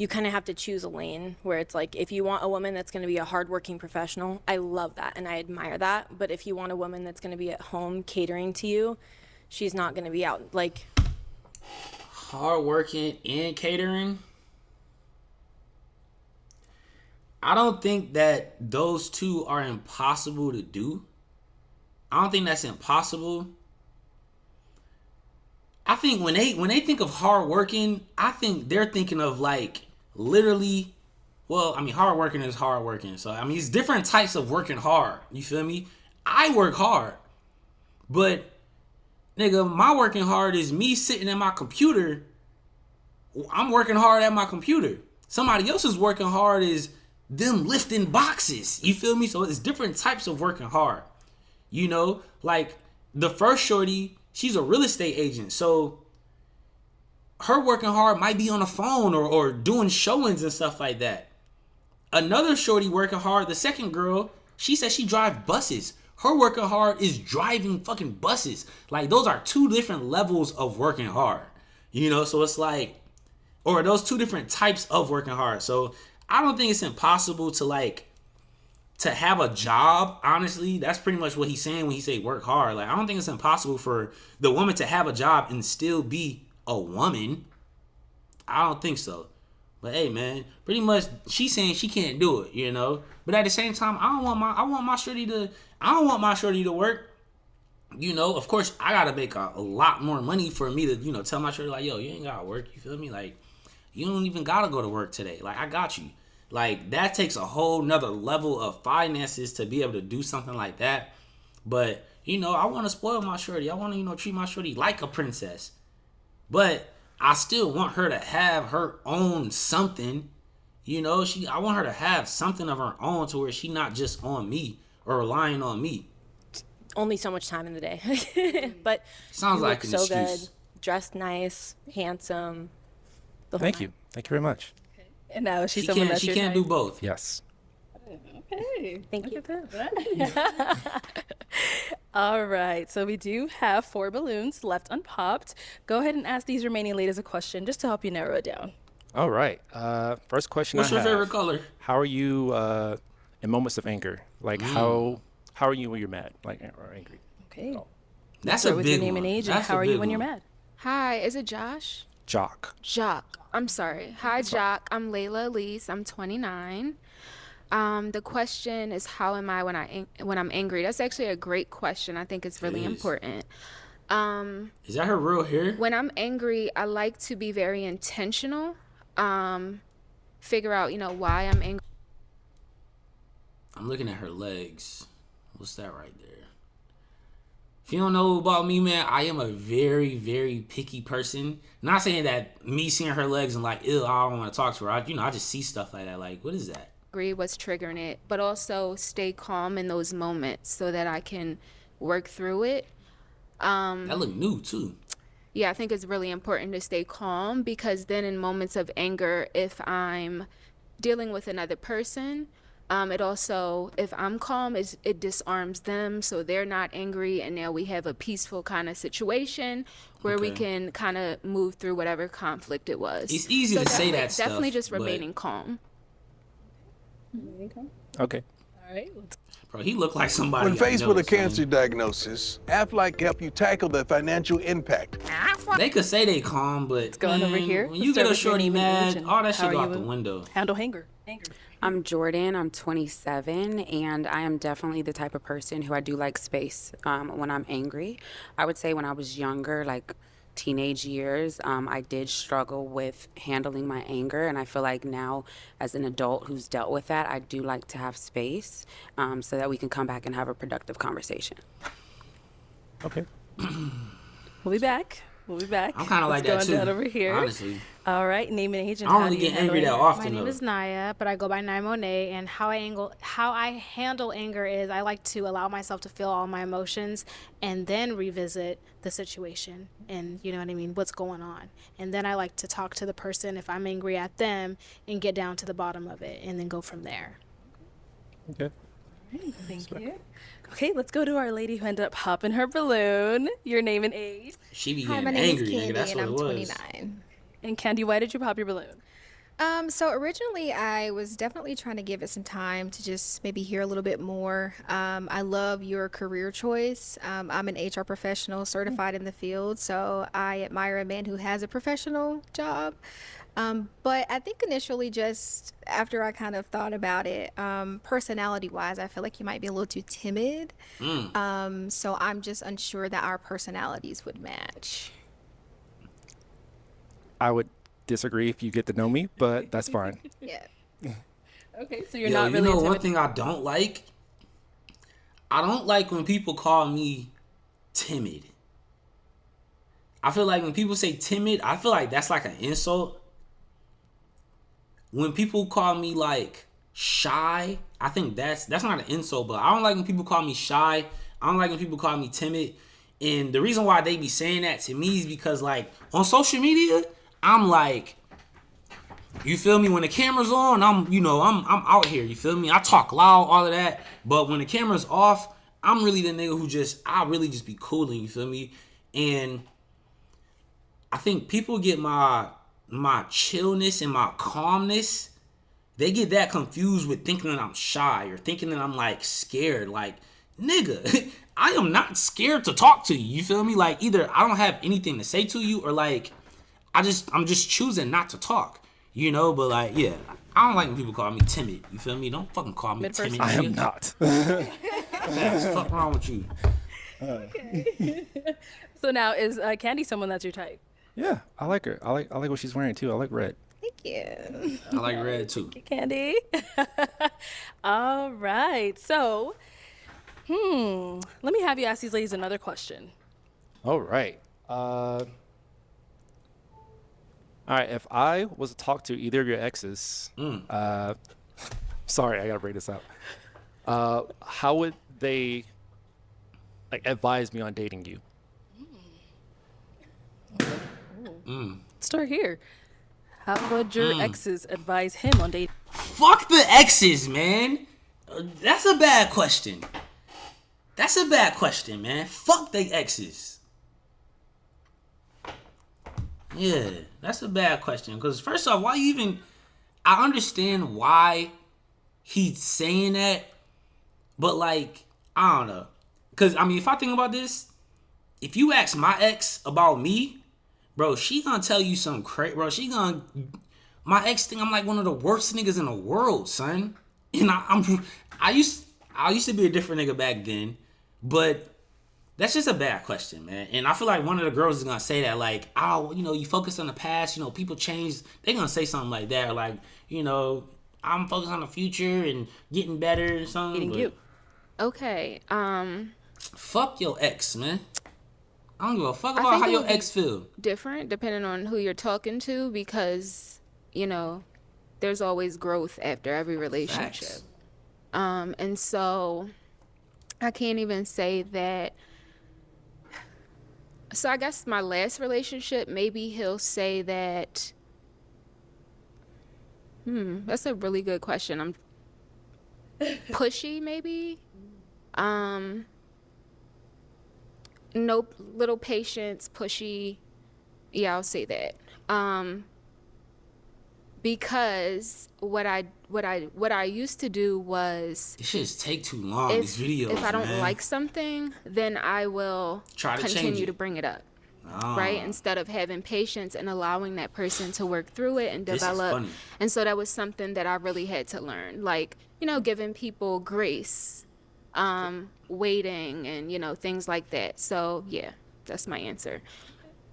kind of have to choose a lane where it's like if you want a woman that's going to be a hardworking professional, I love that and I admire that. But if you want a woman that's going to be at home catering to you, she's not going to be out like hardworking and catering. I don't think that those two are impossible to do. I don't think that's impossible. I think when they think of hardworking, I think they're thinking of like literally. Well, I mean, hardworking is hardworking. So I mean, it's different types of working hard. You feel me? I work hard, but nigga, my working hard is me sitting at my computer. I'm working hard at my computer. Somebody else's working hard is them lifting boxes. You feel me? So it's different types of working hard. Like the first shorty, she's a real estate agent. So her working hard might be on the phone or doing showings and stuff like that. Another shorty working hard, the second girl, she said she drive buses. Her working hard is driving fucking buses. Like those are two different levels of working hard. So it's like, or those two different types of working hard. So I don't think it's impossible to have a job. Honestly, that's pretty much what he's saying when he say work hard. Like I don't think it's impossible for the woman to have a job and still be a woman. I don't think so. But hey, man, pretty much she's saying she can't do it, But at the same time, I don't want my shorty to work. Of course, I gotta make a lot more money for me to, tell my shorty like, yo, you ain't gotta work. You feel me? Like, you don't even gotta go to work today. Like, I got you. Like, that takes a whole nother level of finances to be able to do something like that. But, I want to spoil my shorty. I want to, treat my shorty like a princess. But I still want her to have her own something. I want her to have something of her own to where she's not just on me or relying on me. only so much time in the day. But sounds you like look an so excuse. good, dressed nice, handsome. Thank you. Thank you very much. And now is she She someone can't. that's She your can't type? do both. Yes. Okay. Thank you. All right. So we do have 4 balloons left unpopped. Go ahead and ask these remaining ladies a question just to help you narrow it down. All right. First question. What's I your have. favorite color? How are you in moments of anger? Like how are you when you're mad, like or angry? Okay. That's Start a with big your name one. and age, That's and how a are you big when you're one. mad? Hi, is it Josh? Jock. Jock. I'm sorry. Hi, Jock. I'm Layla Elise. I'm 29. The question is, how am I when I'm angry? That's actually a great question. I think it's really important. Is that her real hair? When I'm angry, I like to be very intentional. Figure out, why I'm angry. I'm looking at her legs. What's that right there? If you don't know about me, man, I am a very, very picky person. Not saying that me seeing her legs and like, ew, I don't want to talk to her. I just see stuff like that. Like, what is that? Agree what's triggering it, but also stay calm in those moments so that I can work through it. That look new too. Yeah, I think it's really important to stay calm, because then in moments of anger, if I'm dealing with another person, it also, if I'm calm, it disarms them so they're not angry, and now we have a peaceful kind of situation where we can kind of move through whatever conflict it was. It's easy to say that stuff. Definitely just remaining calm. Okay. All right. Bro, he looked like somebody. When faced with a son. cancer diagnosis, Aflac can help you tackle the financial impact. They could say they calm, but Going over here. when you get a shorty mad, all that shit go out the you window. handle anger? I'm Jordan. I'm 27, and I am definitely the type of person who I do like space when I'm angry. I would say when I was younger, like teenage years, I did struggle with handling my anger, and I feel like now as an adult who's dealt with that, I do like to have space so that we can come back and have a productive conversation. Okay. We'll be back. I'm kind of like that too. Down over here. Honestly. All right, name and age. And I don't how really do you get angry that handle it? often. My name though. is Naya, but I go by Naya Monet, and how I handle anger is I like to allow myself to feel all my emotions and then revisit the situation and, you know what I mean, what's going on. And then I like to talk to the person if I'm angry at them and get down to the bottom of it and then go from there. Okay. Thank you. Okay, let's go to our lady who ended up popping her balloon. Your name and age. She be Hi, getting my name angry, is Candy, nigga. That's and what I'm it was. 29. And Candy, why did you pop your balloon? So originally I was definitely trying to give it some time to just maybe hear a little bit more. I love your career choice. I'm an HR professional certified in the field, so I admire a man who has a professional job. But I think initially, just after I kind of thought about it, personality-wise, I feel like you might be a little too timid. So I'm just unsure that our personalities would match. I would disagree if you get to know me, but that's fine. Yeah. Okay, so you're Yo, not really you know one intimidated. thing I don't like? I don't like when people call me timid. I feel like when people say timid, I feel like that's like an insult. When people call me like shy, I think that's not an insult, but I don't like when people call me shy. I don't like when people call me timid. And the reason why they be saying that to me is because like on social media, I'm like, you feel me? When the camera's on, I'm out here. You feel me? I talk loud, all of that. But when the camera's off, I'm really the nigga who I really just be cooling. You feel me? And I think people get my chillness and my calmness. They get that confused with thinking that I'm shy or thinking that I'm like scared. Like, nigga, I am not scared to talk to you. You feel me? Like either I don't have anything to say to you or like I'm just choosing not to talk. You know, but like, yeah, I don't like when people call me timid. You feel me? Don't fucking call me timid. I am not. Fuck wrong with you? Okay. So now is Candy someone that's your type? Yeah, I like her. I like what she's wearing too. I like red. Thank you. I like red too. Candy. All right. So, let me have you ask these ladies another question. All right. All right. If I was to talk to either of your exes, sorry, I gotta bring this up. How would they like advise me on dating you? Start here. How would your exes advise him on dating? Fuck the exes, man. That's a bad question. Man. Fuck the exes. Yeah, that's a bad question. Because first off, why you even... I understand why he's saying that. But like, I don't know. Because, I mean, if I think about this, if you ask my ex about me, bro, she gonna tell you something crazy. Bro, my ex think I'm like one of the worst niggas in the world, son. And I used to be a different nigga back then. But that's just a bad question, man. And I feel like one of the girls is gonna say that, like, oh, you focus on the past, people change. They gonna say something like that, like, I'm focused on the future and getting better or something. Eating you. Okay. Fuck your ex, man. I don't give a fuck I about think how it your would be ex feel. different depending on who you're talking to, because, you know, there's always growth after every relationship. Facts. And so I can't even say that. So I guess my last relationship, maybe he'll say that. That's a really good question. I'm pushy, maybe. No little patience, pushy. Yeah, I'll say that. Because what I used to do was, This shit take too long. if These videos, if I don't man. like something, then I will Try to change continue it. to bring it up. Ah. Right? Instead of having patience and allowing that person to work through it and This is develop. funny. And so that was something that I really had to learn. Like, you know, giving people grace, waiting, and, you know, things like that. So, yeah, that's my answer.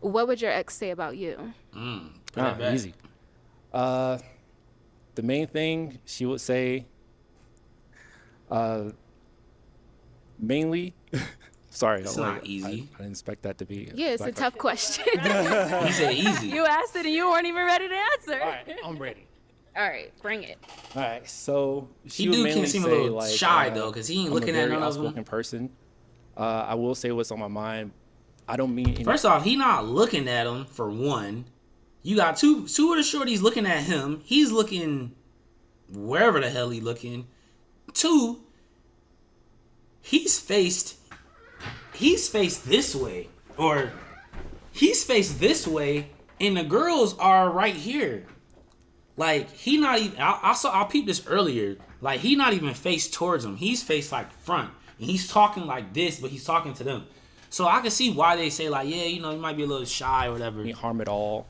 What would your ex say about you? Easy. The main thing she would say, mainly, sorry, It's I not easy. I didn't expect that to be. Yeah, it's a tough question. He said easy. You asked it and you weren't even ready to answer. All right, I'm ready. All right, bring it. All right, so she He would do mainly can seem a say, little like, shy though, cause he ain't I'm looking a at very none of them. outspoken person. I will say what's on my mind. I don't mean any, First off, he not looking at him for one. You got two of the shorties looking at him. He's looking wherever the hell he looking. Two, he's faced this way, or he's faced this way, and the girls are right here. Like, he not even, I peeped this earlier. Like, he not even faced towards them. He's faced like front, and he's talking like this, but he's talking to them. So I can see why they say, like, yeah, you know, you might be a little shy or whatever. any harm at all.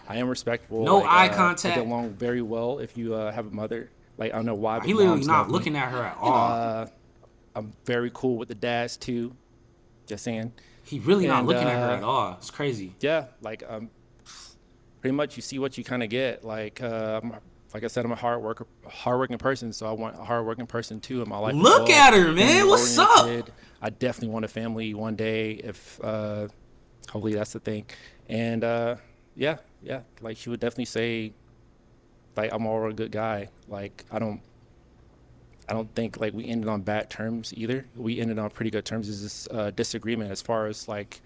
I am respectful. No like, eye I contact. get along very well if you have a mother. Like, I don't know why. But He literally moms not love me. looking at her at all. I'm very cool with the dads too. Just saying. He really not And, looking at her at all. It's crazy. Yeah, like pretty much you see what you kind of get. Like I said, I'm a hardworking person, so I want a hardworking person too in my life. Look as well. at her, man. What's up? Family-oriented. I definitely want a family one day. If hopefully that's the thing. And yeah, like she would definitely say, like, I'm all a good guy. Like I don't think like we ended on bad terms either. We ended on pretty good terms. There's this disagreement as far as like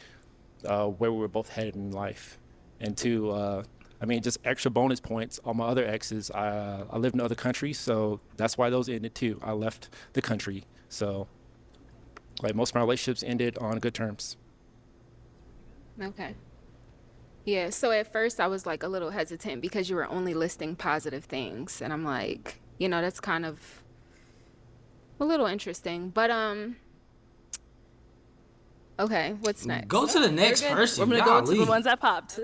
where we were both headed in life. And two, I mean, just extra bonus points. All my other exes, I lived in other countries, so that's why those ended too. I left the country, so like most of my relationships ended on good terms. Okay. Yeah, so at first I was like a little hesitant because you were only listing positive things. And I'm like, you know, that's kind of a little interesting. But, okay, what's next? Go to the next person. We're gonna go to the ones that popped.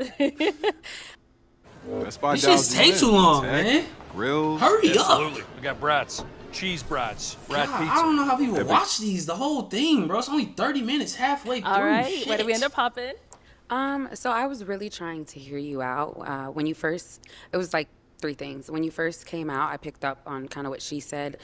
That's by This shit take too long, man. Grills. Hurry up. Absolutely. We got brats, cheese brats, brat God, pizza. I don't know how people watch these, the whole thing, bro. It's only 30 minutes halfway through. All right, Shit. where did we end up popping? So I was really trying to hear you out. When you first, it was like three things. When you first came out, I picked up on kind of what she said,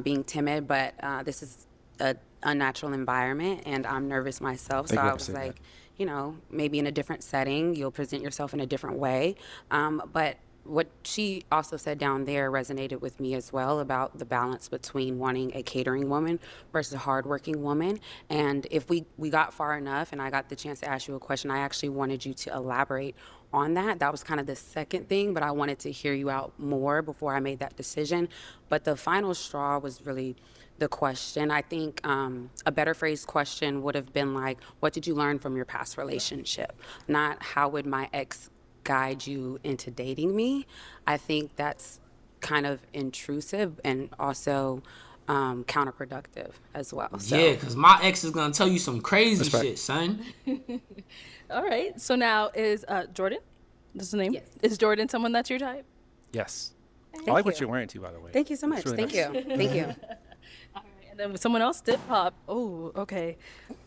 being timid, but this is a unnatural environment and I'm nervous myself. So I was like, you know, maybe in a different setting, you'll present yourself in a different way. But what she also said down there resonated with me as well about the balance between wanting a catering woman versus a hardworking woman. And if we got far enough and I got the chance to ask you a question, I actually wanted you to elaborate on that. That was kind of the second thing, but I wanted to hear you out more before I made that decision. But the final straw was really the question. I think a better phrased question would have been like, what did you learn from your past relationship? Not how would my ex guide you into dating me? I think that's kind of intrusive and also counterproductive as well. So. Yeah, because my ex is going to tell you some crazy shit, son. All right. So now is Jordan, that's the name? Yes. Is Jordan someone that's your type? Yes. Thank I like you. what you're wearing too, by the way. Thank you so much. It's really Thank nice. you. Thank you. All right. And then someone else did pop. Oh, okay.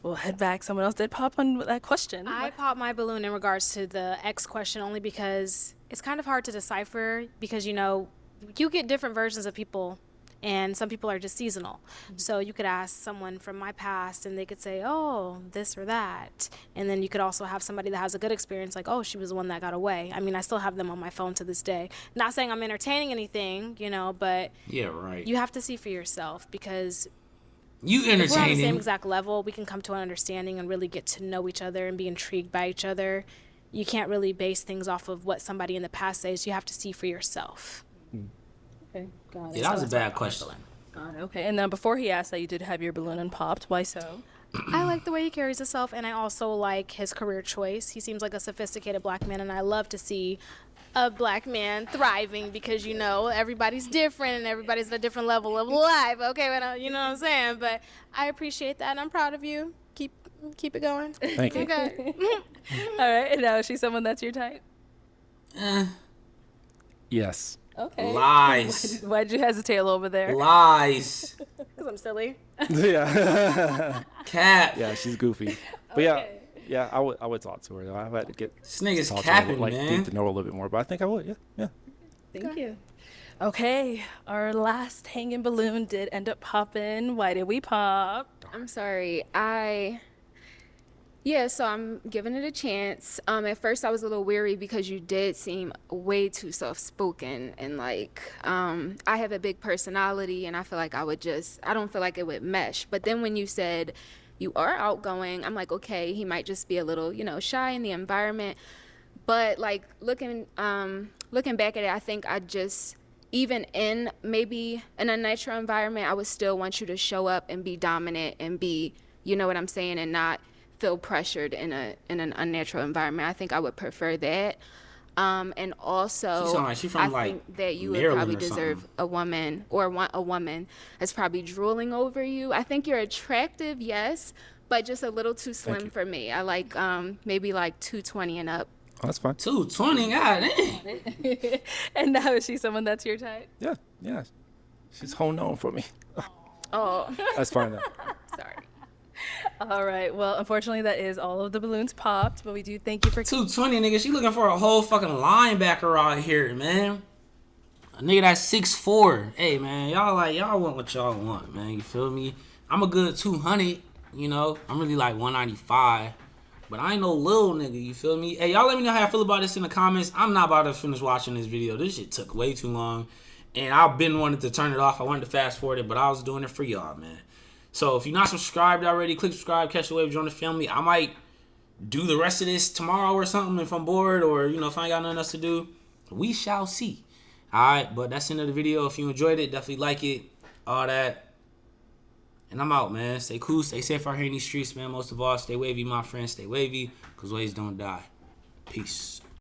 We'll head back. Someone else did pop on that question. I popped my balloon in regards to the ex question only because it's kind of hard to decipher because, you know, you get different versions of people, and some people are just seasonal. So you could ask someone from my past and they could say, oh, this or that. And then you could also have somebody that has a good experience, like, oh, she was the one that got away. I mean, I still have them on my phone to this day. Not saying I'm entertaining anything, you know, but yeah, right. You have to see for yourself, because you if we're on the entertaining. same exact level, we can come to an understanding and really get to know each other and be intrigued by each other. You can't really base things off of what somebody in the past says. You have to see for yourself. Okay, got it. Yeah, that was a bad question. Got it. Okay, and then before he asked that you did have your balloon unpopped. Why so? I like the way he carries himself, and I also like his career choice. He seems like a sophisticated black man, and I love to see a black man thriving, because, you know, everybody's different and everybody's at a different level of life. Okay, but, you know what I'm saying? But I appreciate that, and I'm proud of you. Keep it going. Thank you. Okay. All right, and now is she someone that's your type? Yes. Okay. Lies. Why'd you hesitate a little bit there? Lies. Because I'm silly. Yeah. Cap. Yeah, she's goofy. But yeah, I would talk to her though. I had to get this nigga's talk capping, to her, like, man. get to know her a little bit more. But I think I would. Yeah. Thank you. Okay, our last hanging balloon did end up popping. Why did we pop? I'm sorry. So I'm giving it a chance. At first I was a little weary because you did seem way too soft-spoken, and like, I have a big personality, and I feel like I don't feel like it would mesh. But then when you said you are outgoing, I'm like, okay, he might just be a little, you know, shy in the environment. But like looking back at it, I think even in maybe an unnatural environment, I would still want you to show up and be dominant and be, you know what I'm saying, and not feel pressured in an unnatural environment. I think I would prefer that. And also, I think that you would probably deserve a woman, or want a woman that's probably drooling over you. I think you're attractive, yes, but just a little too slim for me. I like maybe like 220 and up. Oh, that's fine. 220, god damn. And now is she someone that's your type? Yeah. She's holding on for me. Oh. That's fine though. Sorry. All right. Well, unfortunately, that is all of the balloons popped, but we do thank you for 220, nigga. She looking for a whole fucking linebacker out here, man. A nigga that's 6'4". Hey, man, y'all want what y'all want, man. You feel me? I'm a good 200, you know. I'm really like 195. But I ain't no little nigga, you feel me? Hey, y'all let me know how y'all feel about this in the comments. I'm not about to finish watching this video. This shit took way too long. And I've been wanting to turn it off. I wanted to fast forward it, but I was doing it for y'all, man. So if you're not subscribed already, click subscribe, catch the wave, join the family. I might do the rest of this tomorrow or something if I'm bored, or, you know, if I ain't got nothing else to do. We shall see. Alright, but that's the end of the video. If you enjoyed it, definitely like it. All that. And I'm out, man. Stay cool, stay safe out here in these streets, man. Most of all, stay wavy, my friends. Stay wavy, because waves don't die. Peace.